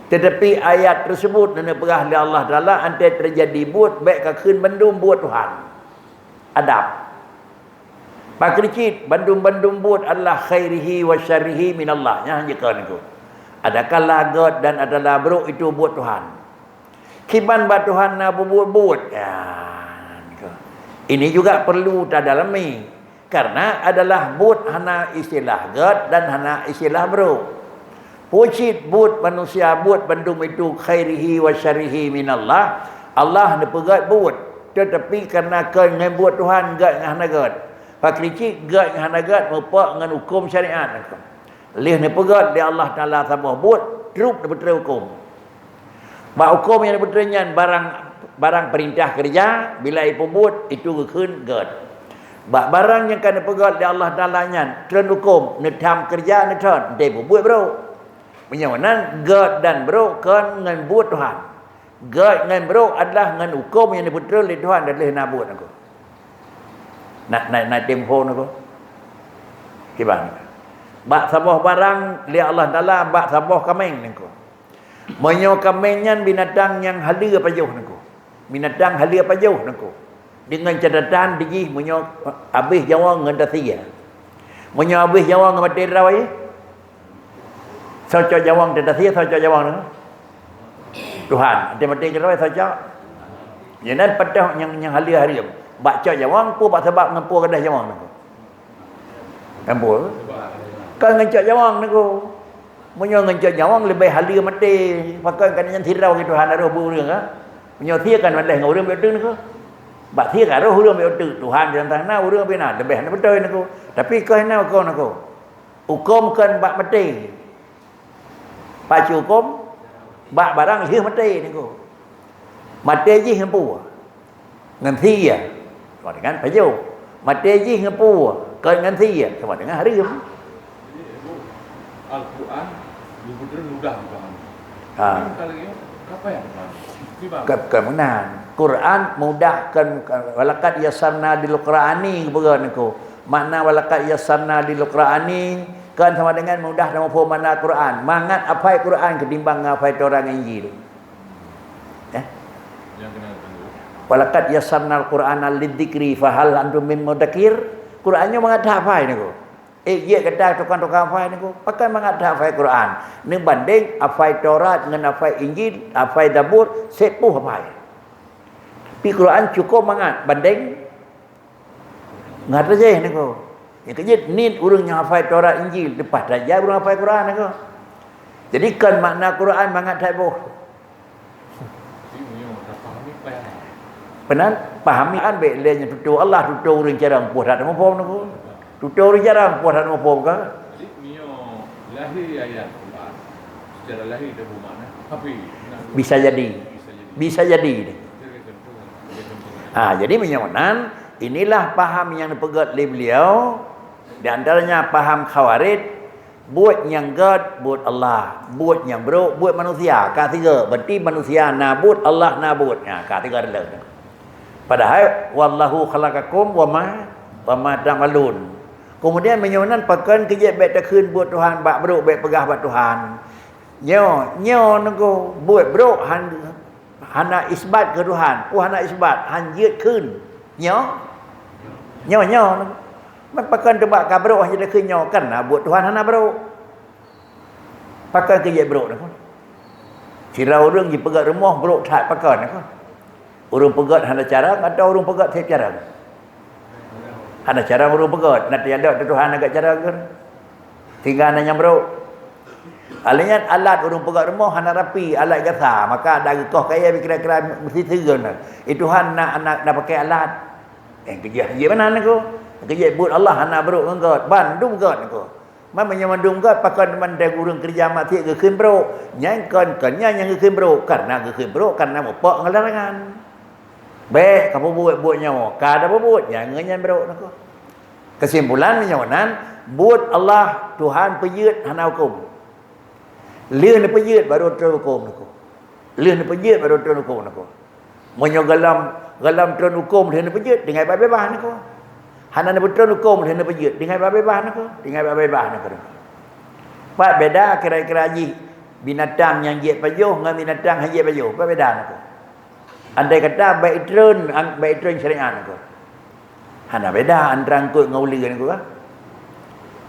Speaker 1: Tetapi ayat tersebut nenek pegah dari Allah Taala antai terjadi buat baik kakun bandung buat Tuhan. Adab. Pak kericit bandung-bandung buat adalah khairihi wa syarrihi minallah. Yang hanya itu. Adakah lagat dan adalah buruk itu buat Tuhan. Kiban buat Tuhan nak buat. Ya. Ini juga perlu tadalami. Karena adalah buat hana istilah gat dan hana istilah buruk. Pucit buat manusia buat bandung itu khairihi wa syarihi minallah. Allah nak pegat buat. Tetapi karena kan buat Tuhan gat hana gat. Pakrici gat hana gat mepak dengan hukum syariat. Lih ni pegat dia Allah Taala sabah buat teruk betul hukum. Bak hukum yang betulnya barang perintah kerja bila ipu buat itu keun gad. Bak barang yang kena pegat dia Allah Taala nya tren hukum netam kerja netan dia buat bro. Menyawanan gad dan bro kan dengan buat Tuhan. Gad dengan bro adalah dengan hukum yang diputra oleh Tuhan dan oleh nabut aku. Nak tempo aku. Gimana? Bak sabah barang li Allah Taala bak sabah kameng aku. Menyo kamengnya binatang yang halia pajuh aku. Binatang halia pajuh aku. Dengan catatan digi menyo habis Jawa dengan tasia. Menyo habis Jawa dengan mati rawai. Socok Jawa dengan tasia socok Jawa dengan Tuhan. Ada mati rawai socok. Jangan padah yang halia-halia. Baca Jawa pu bak sebab ngampu kadah Jawa aku. Ngampu. Kan ngancak Jawa aku. Menyo ngancak Jawa lebih halia mati. Pakai kan yang tirau ke Tuhan ada burung ah. Menyo thiakan mandai dengan urang betul aku. Bak thia karo urang betul Tuhan dalam tanah urang bina lebih nak betul aku. Tapi kau hena kau aku. Hukum kan bak mati. Pacu hukum bak barang lih mati aku. Mati ji hempu. Ngan thia. Sama dengan paju. Mati ji hempu. Kan ngan thia sama dengan hari.
Speaker 2: Al-Quran betul mudah dipahami. Kalau ini apa yang
Speaker 1: Kemudian Quran mudahkan walakat yasarna lil Qur'ani began aku. Makna walakat yasarna lil Qur'ani kan sama dengan mudah dan mafhum makna Quran. Mangat hafal Quran ketimbang hafal Taurat Injil. Ya. Yang kena tahu. Walakat yasarna al-Qur'ana lidzikri fahal antum min mudakkir. Qurannya mangat hafal niku. Dia kata tukang-tukang hafal niku pakai mangat hafal Quran. Ni banding hafal Taurat dengan hafal Injil, hafal Zabur, sepuh hafal. Pi Quran cukup mangat banding ngat aja niku. Yang kejut ni urang yang hafal Taurat Injil lepas saja urang hafal Quran niku. Jadi kan makna Quran mangat sepuh. Benar pahami an baik lainnya tutur Allah tutur urang jarang puas tak mau faham niku. Tutur orang jarang puas tak mau faham kan?
Speaker 2: Jadi mio lahir ayat Quran secara lahir dia bermakna tapi
Speaker 1: bisa jadi. Jadi menyonan inilah paham yang dipegat oleh beliau. Di antaranya paham Khawarij, buat yang God, buat Allah, buat yang bro, buat manusia. Ketiga, berarti manusia nabut, Allah nabut. Ketiga adalah. Padahal wallahu khalaqakum wa ma ta'malun. Kemudian menyonan pakan kerja baik takun buat Tuhan, bak bro baik pegah buat Tuhan. Nyo nengko buat bro hana isbat ke Tuhan. Hana isbat han jiet kun. Nyo. Man pakan tebak ka bro hanya takun nyo kan buat Tuhan hana bro. Pakan kerja bro nengko. Sira urang ji pegat rumah bro tak pakan nengko. Urang pegat hana cara atau urang pegat tiap cara. Ada cara urang pegat nanti ada Tuhan agak cara kan. Tinggal nanya bro. Alanya alat urang pegat rumah hana rapi, alat gasa, maka ada kau kaya kira-kira mesti segan. Itu Tuhan nak pakai alat. Kerja ye mana aku? Kerja buat Allah hana bro engkau. Bandung gat aku. Man menyamandung gat pakai mandai urang kerja mati ke keun bro. Nyangkan yang ke keun bro karena ke keun bro karena mopok ngelarangan. Baik, kamu buat nyawa. Kada buat, jangan nyan bro. Kesimpulan menyawanan, buat Allah Tuhan pejut hana hukum. Lian pejut baru terhukum aku. Lian pejut baru terhukum aku. Menyo galam terhukum lian pejut dengan bebas aku. Hana betul hukum lian pejut dengan bebas aku. Dengan bebas aku. Pak beda kira-kira ji binatang yang jiat pajuh dengan binatang yang jiat pajuh. Apa beda aku? Andai kata baik trun syariat aku. Hana beda antara angkut dengan uli aku kan.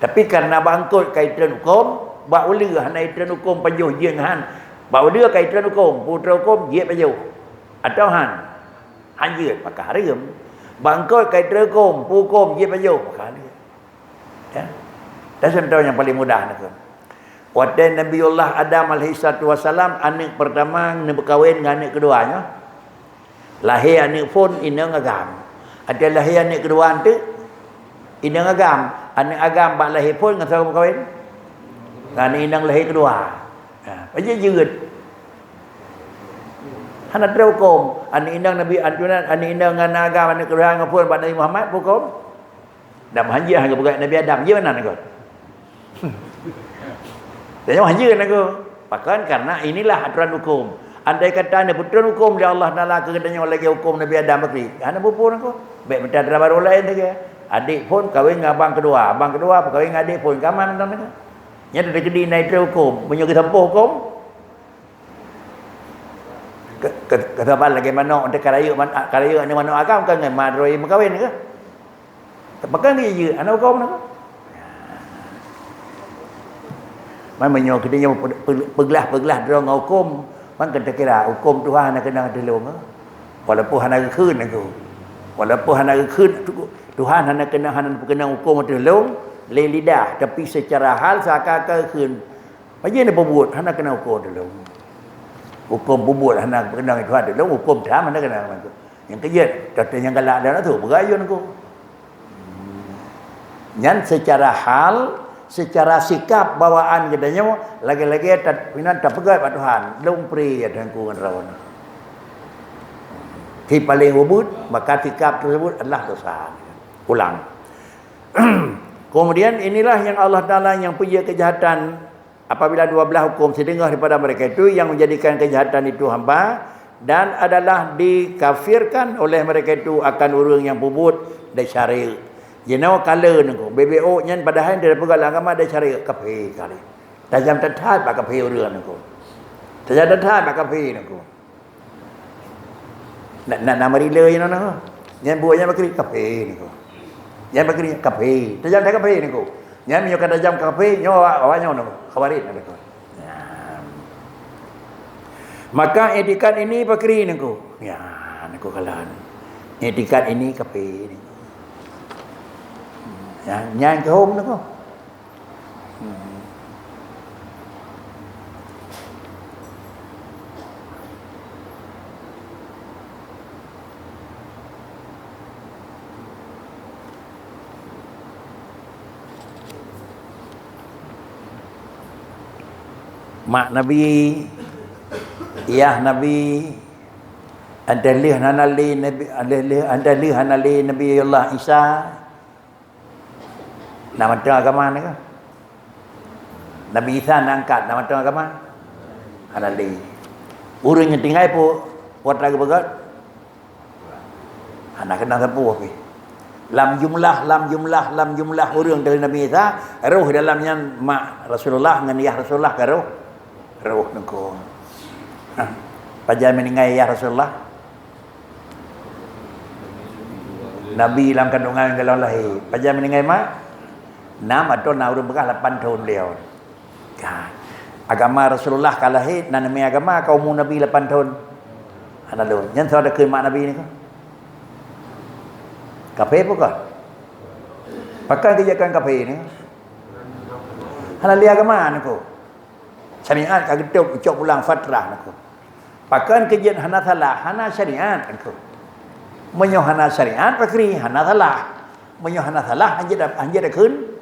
Speaker 1: Tapi karena bangkut kaitan hukum, bak uli hana kaitan hukum pajuh je han. Bak uli kaitan hukum, putra hukum je pajuh. Atau han je maka haram. Bangkut kaitan hukum je pajuh maka haram. Ya. Dan contoh yang paling mudah aku. Waktu Nabiullah Adam alaihi wasallam anak pertama ni berkahwin dengan anak keduanya. Lahir anak pun ina agam. Ada lahir anak kedua tu ina agam. Anak agam bak lahir pun dengan siapa berkahwin? Kan ina lahir kedua. Aja jeut. Hana hukum. Anak ina Nabi antunan anak ina dengan agam anak kedua dengan pun bak Nabi Muhammad hukum. Dah haji hang berkat Nabi Adam je mana nak? Tanya haji nak. Bahkan karena inilah aturan hukum. andai kata anda betul hukum dia Allah Taala kegadanya lagi hukum Nabi Adam bakri. Anda pun aku. Baik betul ada baru lain lagi. Adik pun kahwin dengan abang kedua kahwin dengan adik pun kaman tuan. Nya ada kedi naik hukum, menyuruh tempuh hukum. Kata apa lagi mana untuk karaya ni mana agam kan dengan madroi berkahwin ke? Tepakan dia je anak hukum nak. Man menyuruh kedinya pegelah dorang hukum. Man kata kira hukum Tuhan nak kena delong. Walaupun hana keun aku. Walaupun hana keun Tuhan hana kena hukum delong le lidah tapi secara hal seakan-akan keun. Macam ni berbuat hana kena hukum delong. Hukum berbuat hana kena Tuhan delong hukum dah hana kena tu. Yang kejut kata yang galak dah tu berayun aku. Yang secara hal secara sikap bawaan katanya lagi-lagi pinan tak pegat pada Tuhan long pri ada ku rawanที่paling wujud maka sikap tersebut adalah dosa ulang. Kemudian inilah yang Allah Taala yang punya kejahatan apabila dua belah hukum sedengah daripada mereka itu yang menjadikan kejahatan itu hamba dan adalah dikafirkan oleh mereka itu akan orang yang bubut dan syariat. Jenau kala nengko BBO nyan padahal dia pegang agama dia cari kafe kali. Tajam tetat pak kafe urang nengko. Tajam tetat pak kafe nengko. Nak nama rila yang nana. Nyan buatnya bakri kafe nengko. Nyan bakri kafe. Tajam tak kafe nengko. Nyan nyo kata jam kafe nyo awaknya nengko. Khabarit nengko. Maka etikat ini bakri nengko. Ya nengko kalan. Etikat ini kafe nengko. Ya, nhang cái hôm nữa không? Mak Nabi, ayah Nabi, andalih hanali Nabi Allah Isa. Nama tengah agama ni ke? Nabi Isa nak angkat nama tengah agama? Hanali. Urang yang tinggal pun buat lagi begat. Anak kena sapu api. Lam jumlah urang dari Nabi Isa, roh dalamnya mak Rasulullah dengan ayah Rasulullah ke roh? Roh nengko. Pajak meninggal ayah Rasulullah. Nabi dalam kandungan kalau lahir. Pajak meninggal mak? 6 atau 6 berkah 8 tahun beliau. Agama Rasulullah kalau lahir dan nama agama kaum Nabi 8 tahun. Analun. Yang saya ada ke mak Nabi ni ke? Kafe pun kan? Pakai kejakan kafe ni. Halal agama ni ko. Syariat kagetuk ucap ulang fatrah ni ko. Pakai kejian hana salah, hana syariat ni ko. Menyo hana syariat pakri hana salah. Menyo hana salah anjir dah keun.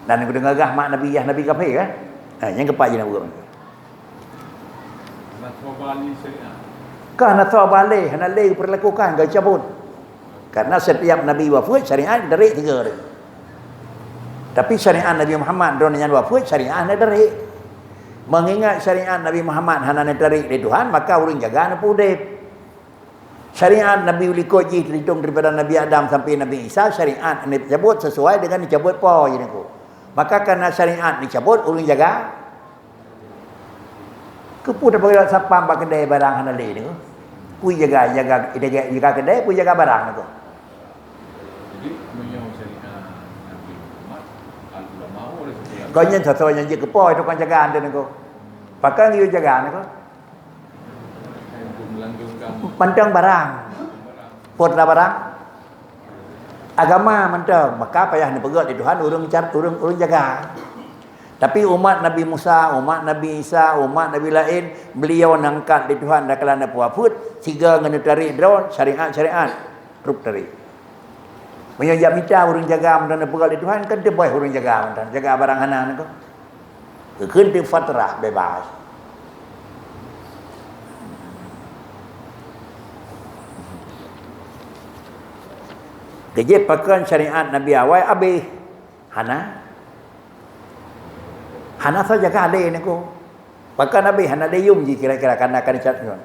Speaker 1: Dan aku dengar gah mak Nabi Nabi kafe kan? Yang kepak je nak buat.
Speaker 2: Nasabali syariat.
Speaker 1: Kan nasabali, hana lei perlakukan gak cabut. Karena setiap Nabi wafat syariat dari 3 hari. Tapi syariat Nabi Muhammad donanya wafat syariat dari. Mengingat syariat Nabi Muhammad hana dari Tuhan maka urang jaga na pudip. Syariat Nabi ulikot ji terhitung daripada Nabi Adam sampai Nabi Isa syariat ini cabut sesuai dengan dicabut po je niku. Maka karena syariat dicabut urang jaga kepu dah bagi sapam bak kedai barang hana le niku. Pui jaga kedai, pui jaga barang niku.
Speaker 2: Jadi menyau syariat Nabi Muhammad al-ulama oleh setiap.
Speaker 1: Kau nyen satu yang je kepo itu kan jagaan dia niku. Pakai dia jaga niku. Mentang barang. Potlah barang. Agama mentang, maka payah ni pegat di Tuhan urang jaga. Tapi umat Nabi Musa, umat Nabi Isa, umat Nabi lain beliau nangkat di Tuhan dah kelana puaput siga ngene tarik draw syariat truk tarik. Menyajak minta urang jaga mentang pegat di Tuhan kan dia boleh urang jaga mentang jaga barang hana ni ko. Keun ti fatrah bebas. Kejep pakai syariat Nabi awal habis Hana saja kali ni ko. Maka Nabi hana dayum je kira-kira kan akan dicatat.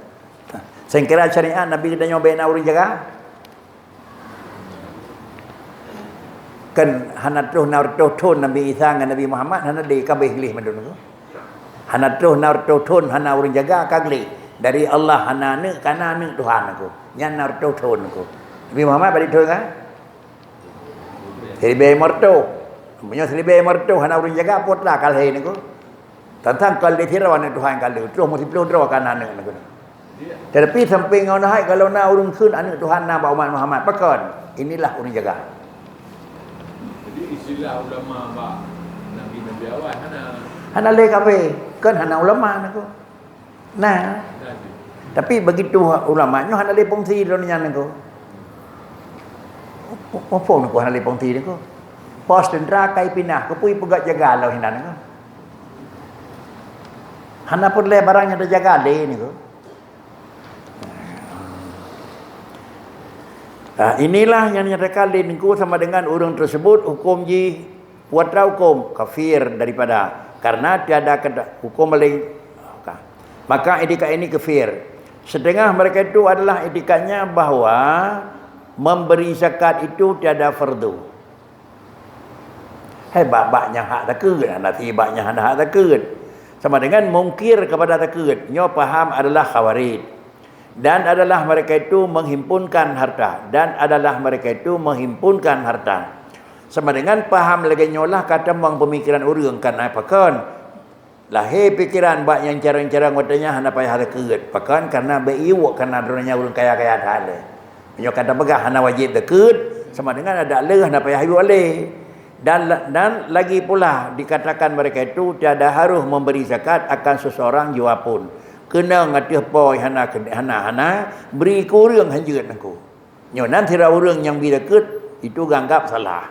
Speaker 1: Saya kira syariat Nabi kita nyobain orang jaga. Kan hana terus narto ton Nabi Isa dengan Nabi Muhammad hana di kabeh lih madun tu. Hana terus narto ton hana orang jaga kagli dari Allah hana ne kana ne Tuhan aku. Nya narto ton aku. Nabi Muhammad balik tu kan? Seribe morto. Punya seribe morto hana orang jaga potla kalhe ni aku. Tentang kalau ditirawan Tuhan kalau terus mesti perlu draw kana ne aku. Tetapi samping orang hai kalau nak urung sun anak Tuhan nak umat Muhammad pakon. Inilah urang jaga.
Speaker 2: Jadi istilah ulama ba Nabi awal
Speaker 1: hana le kafe kan hana ulama nako. Nah. Tapi begitu ulamanya hana le pongsi dunia nako. Apa nako hana le pongsi nako? Pos tentera kai pinah kepui pegat jaga lah hinan nako. Hana pun le barang yang terjaga le nako. Inilah yang nyatakan linku sama dengan orang tersebut hukum ji puatra hukum kafir daripada karena tiada hukum maling maka etika ini kafir. Setengah mereka itu adalah etikanya bahawa memberi zakat itu tiada fardu. Hai babaknya hak takut, nanti babaknya hak takut. Sama dengan mungkir kepada takut. Nyo paham adalah khawarij. Dan adalah mereka itu menghimpunkan harta. Dan adalah mereka itu menghimpunkan harta. Sama dengan paham lagi nyolah kata meng pemikiran orang kan apa kan? Lahir pikiran bak yang cara-cara ngotanya hana payah ada keut. Pakan karena beiwak karena adanya orang kaya-kaya ada. Nyo kata begah hana wajib dekeut sama dengan ada leh hana payah hidup oleh. Dan lagi pula dikatakan mereka itu tiada harus memberi zakat akan seseorang jua pun. Kena ngatih poi hana beri ku urang hanjeut aku. Nyo nanti ra urang yang bila ket itu ganggap salah.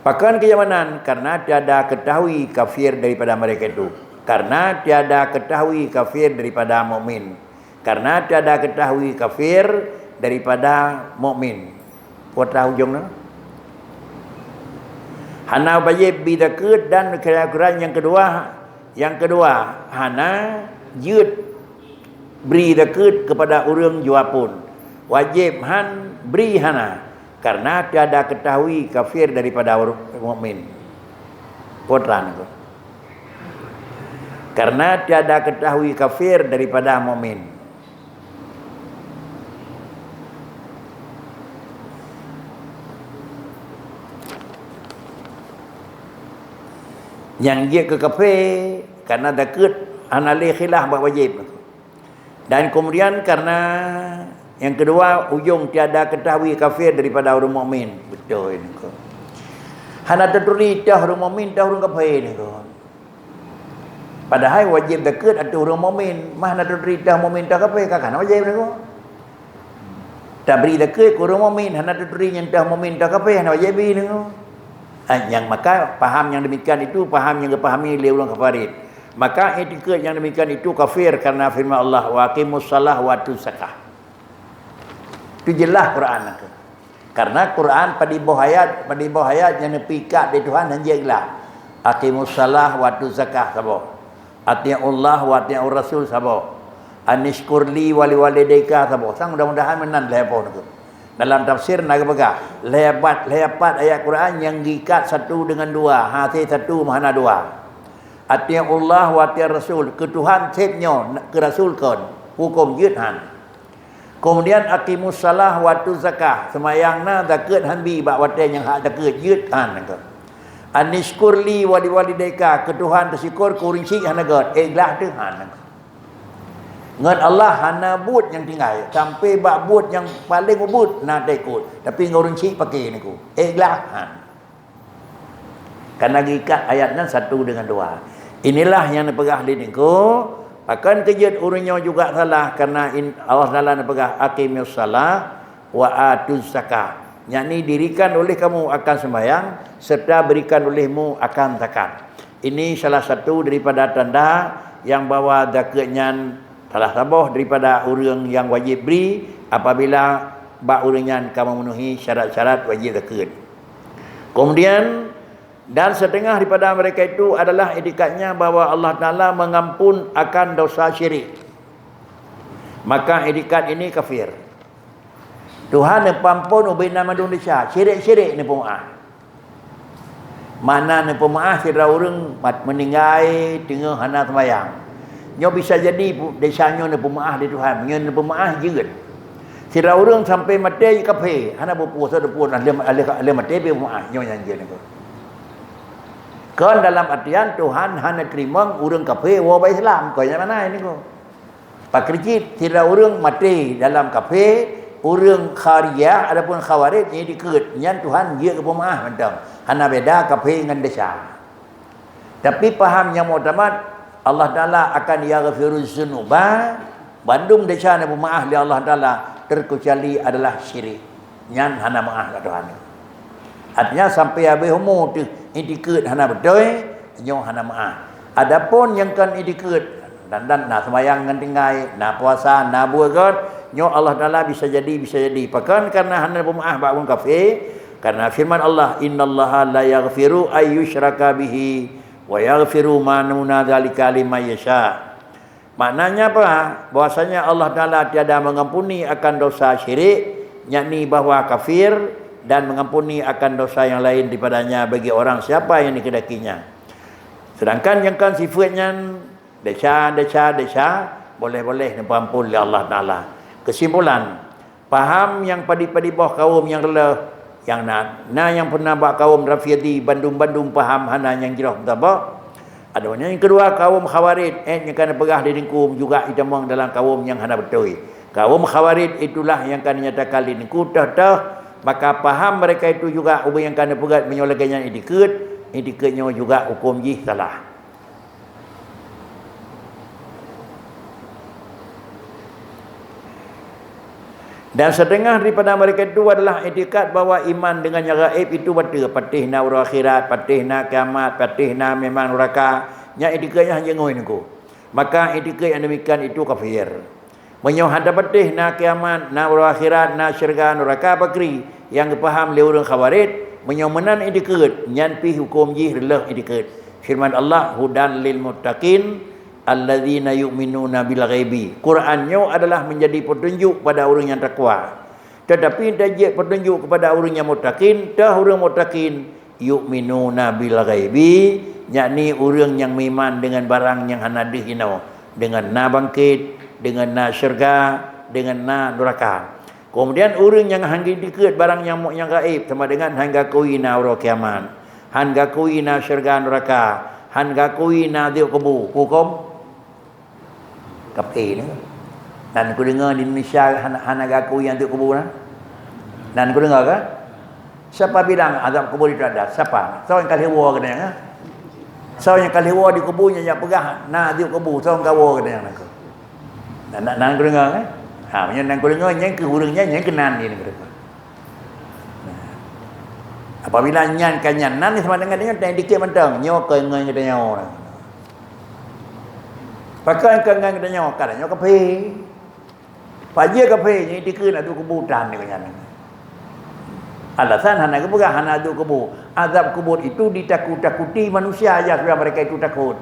Speaker 1: Pakan kenyamanan karena tiada ketahui kafir daripada mereka itu. Karena tiada ketahui kafir daripada mukmin. Karena tiada ketahui kafir daripada mukmin. Putra hujungna. Hana wajib bila ket dan kira-kira yang kedua hana jut beri zakat kepada orang jua pun wajib han beri hana karena tiada ketahui kafir daripada orang mukmin potran itu karena tiada ketahui kafir daripada mukmin. Yang dia ke kafir karena zakat anali khilaf buat wajib. Dan kemudian karena yang kedua ujung tiada ketahui kafir daripada orang mukmin. Betul ini kau. Hana terturi dah orang mukmin dah orang kafir ni kau. Padahal wajib zakat atau orang mukmin, mana terturi dah mukmin dah kafir kan wajib ni kau. Tak beri zakat ke orang mukmin, hana terturi yang dah mukmin dah kafir hana wajib ni kau. Yang maka paham yang demikian itu paham yang dipahami oleh orang kafirin. Maka etika yang demikian itu kafir karena firman Allah wa aqimus salah wa atuz zakah. Itu jelas Quran itu. Karena Quran pada bawah ayat yang nepikat di Tuhan dan jelas. Aqimus salah wa atuz zakah sabo. Ati'ullah wa ati'ur rasul sabo. Anishkurli wa liwalidayka sabo. Sang mudah-mudahan menan lepo itu. Dalam tafsir nak begah lebat ayat Quran yang diikat satu dengan dua, hati satu mana dua. Ati'ullah wa ati'ur rasul, ke Tuhan sepnyo ke rasul kon hukum yudhan. Kemudian aqimus salah wa atuz zakah, semayangna zakat hanbi bak wate yang hak zakat yudhan ko. Anishkurli wa liwalidayka, ke Tuhan tersyukur ku rinci hana god ikhlas Tuhan. Ngan Allah hana but yang tinggal sampai bak but yang paling ubut nak ikut tapi ngurun cik pakai ni ku ikhlas karena gikat ayatnya satu dengan dua. Inilah yang dipegah di niku akan kejut urunnya juga salah karena Allah Taala dipegah aqimus salah wa atuz zakah, yakni dirikan oleh kamu akan sembahyang serta berikan olehmu akan zakat. Ini salah satu daripada tanda yang bawa zakatnya salah saboh daripada orang yang wajib beri apabila bak orang yang kamu memenuhi syarat-syarat wajib zakat. Kemudian Dan setengah daripada mereka itu adalah itikadnya bahawa Allah Ta'ala mengampun akan dosa syirik. Maka itikat ini kafir. Tuhan ni pampun ubin nama Indonesia. Syirik-syirik ni pemaaf. Mana ni pemaaf sira orang meninggal tengah hana sembahyang. Nyo bisa jadi desanya ni pemaaf di Tuhan. Nyo ni pemaaf jerit. Sira orang sampai mati kafir. Hana berpuasa pun ale mati pemaaf nyo yang jerit ni. Kan dalam artian Tuhan hanya terima orang kafir wa Islam. Kau yang mana ini kau? Pak kerjit tidak orang mati dalam kafir, orang khariyah ataupun khawarij ini dikut. Yang Tuhan dia ke pemaaf macam. Hanya beda kafir dengan desa. Tapi paham yang muktamad Allah Taala akan yaghfiru dzunuba. Bandung desa ni pemaaf di Allah Taala terkecuali adalah syirik. Yang hanya maaf kat Tuhan. Artinya sampai habis umur tu itikad hana betul, nyo hana maaf. Adapun yang kan itikad dan nak sembahyang dengan tinggal, nak puasa, nak buat, nyo Allah Taala bisa jadi. Bahkan karena hana pemaaf bak orang kafir, karena firman Allah, innallaha la yaghfiru ayyushraka bihi wa yaghfiru ma duna dzalika liman yasha. Maknanya apa? Bahwasanya Allah Taala tiada mengampuni akan dosa syirik, yakni bahawa kafir, dan mengampuni akan dosa yang lain daripadanya bagi orang siapa yang dikedakinya. Sedangkan yang kan sifatnya desa, boleh-boleh diampun oleh Allah Ta'ala. Kesimpulan, faham yang padi-padi bawah kaum yang lelah, yang yang pernah buat kaum Rafidhi, Bandung faham hana yang jirah tabak. Adanya yang kedua, kaum Khawarij, yang kan pegah diringkum juga ditemang dalam kaum yang hana betul. Kaum Khawarij itulah yang kan nyatakan diringkum dah. Maka faham mereka itu juga ubah yang kena pegat menyolaganya itikadnya juga hukum jih salah. Dan setengah daripada mereka itu adalah itikad bahawa iman dengan yang gaib itu betul. Patih na urang akhirat, patih na kiamat, patih na memang neraka. Nya itikadnya hanya ngoi niku. Maka itikad yang demikian itu kafir. Menyohada patih na kiamat, na urang akhirat, na syurga, neraka bakri. Yang dipaham oleh orang Khawarij, menyomenan itikad, nyan pi hukum jih relah itikad. Firman Allah, hudan lil muttaqin alladzina yu'minuna bil ghaibi. Qurannya adalah menjadi petunjuk pada orang yang takwa. Tetapi tajik petunjuk kepada orang yang muttaqin, orang muttaqin yu'minuna bil ghaibi, yakni orang yang beriman dengan barang yang hana dihinau, dengan na bangkit, dengan na syurga, dengan na neraka. Kemudian orang yang hanggi dikut barang yang gaib sama dengan hangga kui na uro kiamat, hangga kui na syurga neraka, hangga kui na diuk kubu. Hukum kafir ni. Dan aku dengar di Indonesia hangga kui yang diuk kubu na. Dan aku dengar kan? Siapa bilang azab kubur itu ada? Siapa? Siapa yang kaliwa katanya? Siapa yang kaliwa di kuburnya yang pegah na diuk kubu, siapa yang kawa katanya aku. Dan aku dengar kan? Yang aku dengar yang ke hurungnya yang kenan ni mereka. Apabila nyan kanyan nan ni sama dengan tak dikit mentang nyo ke ngan kita nyo. Pakai ke ngan kita nyo kan nyo kape. Pajak kape ni dikit nak tu kuburan ni kanyan. Alasan hana ke bukan hana tu kubur. Azab kubur itu ditakut-takuti manusia aja supaya mereka itu takut.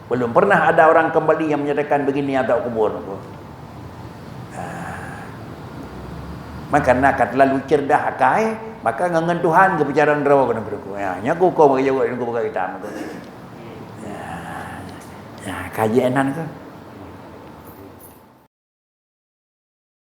Speaker 1: Belum pernah ada orang kembali yang menyatakan begini azab kubur. Maka nak terlalu cerdas akai, maka ngangan Tuhan ke bicara rawa kena berku. Ya, nyaku kau bagi jawab aku bagi hitam tu. Ya, kajian nan ke?